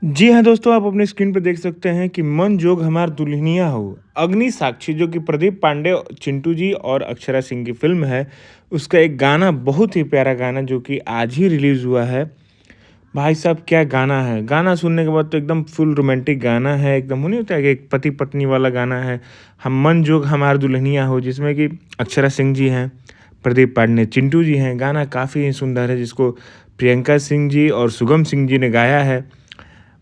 जी हाँ दोस्तों, आप अपनी स्क्रीन पे देख सकते हैं कि मन जोग हमार दुल्हनिया हो, अग्नि साक्षी जो कि प्रदीप पांडे, चिंटू जी और अक्षरा सिंह की फ़िल्म है, उसका एक गाना बहुत ही प्यारा गाना जो कि आज ही रिलीज़ हुआ है। भाई साहब क्या गाना है! गाना सुनने के बाद तो एकदम फुल रोमांटिक गाना है, एकदम वो नहीं होता है कि एक पति-पत्नी वाला गाना है, हम मन जोग हमार दुल्हनिया हो जिसमें कि अक्षरा सिंह जी हैं, प्रदीप पांडे, चिंटू जी हैं। गाना काफ़ी ही सुंदर है जिसको प्रियंका सिंह जी और सुगम सिंह जी ने गाया है।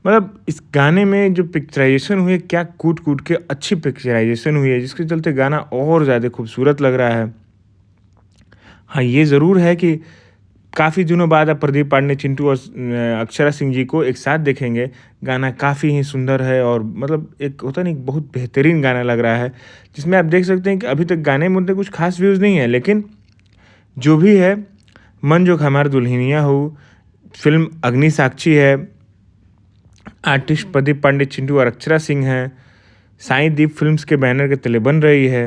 मतलब इस गाने में जो पिक्चराइज़ेशन हुई है, क्या कूट-कूट के अच्छी पिक्चराइज़ेशन हुई है, जिसके चलते गाना और ज़्यादा खूबसूरत लग रहा है। हाँ, ये ज़रूर है कि काफ़ी दिनों बाद आप प्रदीप पांडे, चिंटू और अक्षरा सिंह जी को एक साथ देखेंगे। गाना काफ़ी ही सुंदर है और मतलब एक होता है ना, एक बहुत बेहतरीन गाना लग रहा है, जिसमें आप देख सकते हैं कि अभी तक गाने में उतने कुछ ख़ास व्यूज़ नहीं है, लेकिन जो भी है, मन जो हमार दुल्हनिया हो, फ़िल्म अग्नि साक्षी है, आर्टिस्ट प्रदीप पांडे, चिंटू और अक्षरा सिंह हैं। साईं दीप फ़िल्म्स के बैनर के तले बन रही है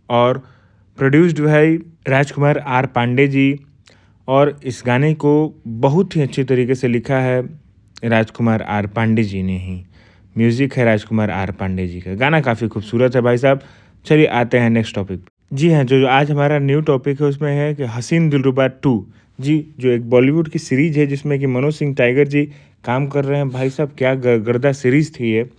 और produced by Rajkumar R Pandey ji. और इस गाने को बहुत ही अच्छे तरीके से लिखा है राजकुमार आर पांडे जी ने ही। म्यूज़िक है राजकुमार आर पांडे जी का। गाना काफ़ी खूबसूरत है भाई साहब। चलिए आते हैं नेक्स्ट टॉपिक पे। जी हाँ, जो आज हमारा न्यू टॉपिक है उसमें है कि हसीन दिलरुबा 2। जी, जो एक बॉलीवुड की सीरीज़ है जिसमें कि मनोज सिंह टाइगर जी काम कर रहे हैं। भाई साहब क्या गर्दा सीरीज़ थी ये।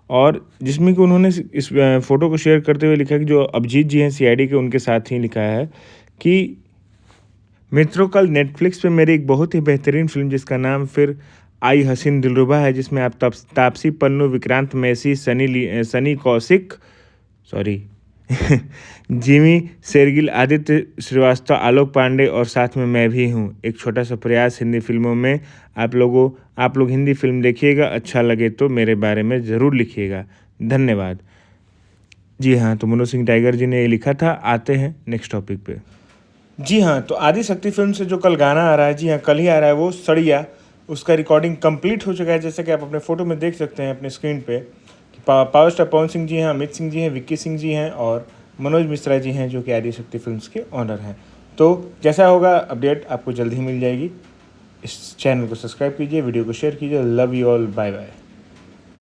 और जिसमें कि उन्होंने इस फ़ोटो को शेयर करते हुए लिखा कि जो अभिजीत जी हैं सीआईडी के, उनके साथ ही लिखा है कि मित्रों, कल नेटफ्लिक्स पे मेरी एक बहुत ही बेहतरीन फ़िल्म जिसका नाम फिर आई हसीन दिलरुबा है, जिसमें आप तापसी पन्नू, विक्रांत मैसी, सनी कौशिक, सॉरी जिमी शेरगिल, आदित्य श्रीवास्तव, आलोक पांडे और साथ में मैं भी हूँ। एक छोटा-सा प्रयास हिंदी फ़िल्मों में। आप लोग हिंदी फ़िल्म देखिएगा, अच्छा लगे तो मेरे बारे में ज़रूर लिखिएगा। धन्यवाद। जी हाँ, तो मनोज सिंह टाइगर जी ने ये लिखा था। आते हैं नेक्स्ट टॉपिक पे। जी हाँ, तो आदि शक्ति फ़िल्म से जो कल गाना आ रहा है, जी हाँ, कल ही आ रहा है वो सड़िया। उसका रिकॉर्डिंग कंप्लीट हो चुका है, जैसा कि आप अपने फ़ोटो में देख सकते हैं अपने स्क्रीन पे। पावर स्टार पवन सिंह जी हैं, अमित सिंह जी हैं, विक्की सिंह जी हैं और मनोज मिश्रा जी हैं, जो कि आदि शक्ति फ़िल्म्स के ओनर हैं। तो जैसा होगा अपडेट आपको जल्द ही मिल जाएगी। इस चैनल को सब्सक्राइब कीजिए, वीडियो को शेयर कीजिए। Love you all, bye bye.